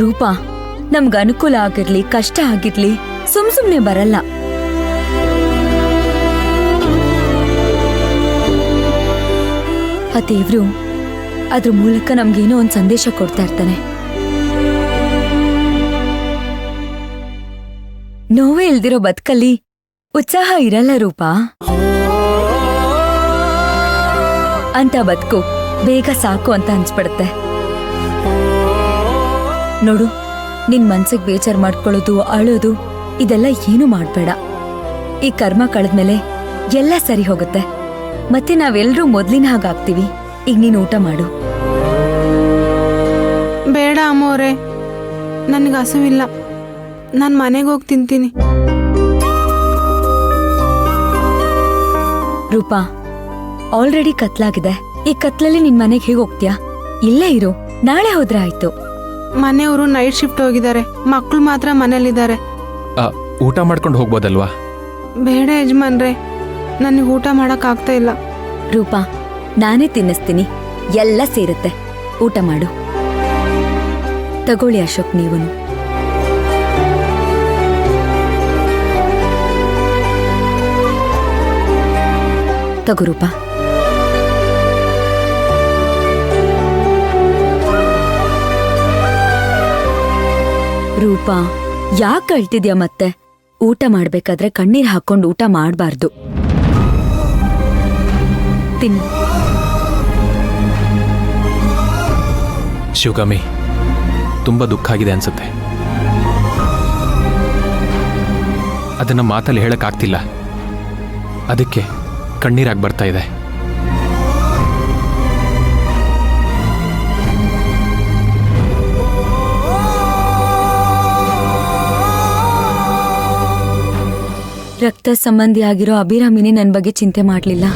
ರೂಪಾ, ನಮ್ಗ ಅನುಕೂಲ ಆಗಿರ್ಲಿ ಕಷ್ಟ ಆಗಿರ್ಲಿ ಸುಮ್ನೆ ಬರಲ್ಲ. ಆ ದೇವ್ರು ಅದ್ರ ಮೂಲಕ ನಮ್ಗೇನೋ ಒಂದ್ ಸಂದೇಶ ಕೊಡ್ತಾ ಇರ್ತಾನೆ. ನೋವೇ ಇಲ್ದಿರೋ ಬದುಕಲ್ಲಿ ಉತ್ಸಾಹ ಇರಲ್ಲ ರೂಪಾ. ಅಂತ ಬದುಕು ಬೇಗ ಸಾಕು ಅಂತ ಅನ್ಸ್ಬಿಡುತ್ತೆ. ನೋಡು, ನಿನ್ ಮನ್ಸಿಗೆ ಬೇಜಾರ್ ಮಾಡ್ಕೊಳ್ಳೋದು ಅಳೋದು ಇದೆಲ್ಲ ಏನು ಮಾಡ್ಬೇಡ. ಈ ಕರ್ಮ ಕಳೆದ್ಮೇಲೆ ಎಲ್ಲ ಸರಿ ಹೋಗುತ್ತೆ. ಮತ್ತೆ ನಾವೆಲ್ರೂ ಮೊದ್ಲಿನ ಹಾಗಾಗ್ತೀವಿ. ಈಗ ನೀನ್ ಊಟ ಮಾಡು. ಬೇಡ ಅಮ್ಮೋರೆ, ನನ್ಗೆ ಹಸುವಿಲ್ಲ. ನಾನು ಮನೆಗೆ ಹೋಗಿ ತಿಂತೀನಿ. ರೂಪಾ, ಆಲ್ರೆಡಿ ಕತ್ಲಾಗಿದೆ. ಈ ಕತ್ಲಲ್ಲಿ ನಿನ್ ಮನೆಗೆ ಹೇಗೆ ಹೋಗ್ತೀಯಾ? ಇಲ್ಲೇ ಇರು, ನಾಳೆ ಹೋದ್ರೆ ಆಯ್ತು. ಮನೆಯವರು ನೈಟ್ ಶಿಫ್ಟ್ ಹೋಗಿದ್ದಾರೆ, ಮಕ್ಕಳು ಮಾತ್ರ ಮನೇಲಿದ್ದಾರೆ. ಊಟ ಮಾಡ್ಕೊಂಡು ಹೋಗ್ಬೋದಲ್ವಾ? ಬೇಡ ಯಜಮಾನ್ರೆ, ನನಗೆ ಊಟ ಮಾಡೋಕ್ಕಾಗ್ತಾ ಇಲ್ಲ. ರೂಪಾ, ನಾನೇ ತಿನ್ನಿಸ್ತೀನಿ, ಎಲ್ಲ ಸೇರುತ್ತೆ. ಊಟ ಮಾಡು. ತಗೊಳ್ಳಿ ಅಶೋಕ್, ನೀವನು. ತಗೋ ರೂಪಾ. ರೂಪಾ, ಯಾಕೆ ಅಳ್ತಿದ್ಯಾ ಮತ್ತೆ? ಊಟ ಮಾಡ್ಬೇಕಾದ್ರೆ ಕಣ್ಣೀರ್ ಹಾಕೊಂಡು ಊಟ ಮಾಡಬಾರ್ದು. ತಿನ್ನು. ಶಿವಗಾಮಿ, ತುಂಬಾ ದುಃಖ ಆಗಿದೆ ಅನ್ಸುತ್ತೆ. ಅದನ್ನ ಮಾತಲ್ಲಿ ಹೇಳಕ್ಕಾಗ್ತಿಲ್ಲ, ಅದಕ್ಕೆ ಕಣ್ಣೀರಾಗಿ ಬರ್ತಾ ಇದೆ. ರಕ್ತ ಸಂಬಂಧಿಯಾಗಿರೋ ಅಭಿರಾಮಿನೇ ನನ್ ಬಗ್ಗೆ ಚಿಂತೆ ಮಾಡ್ಲಿಲ್ಲ.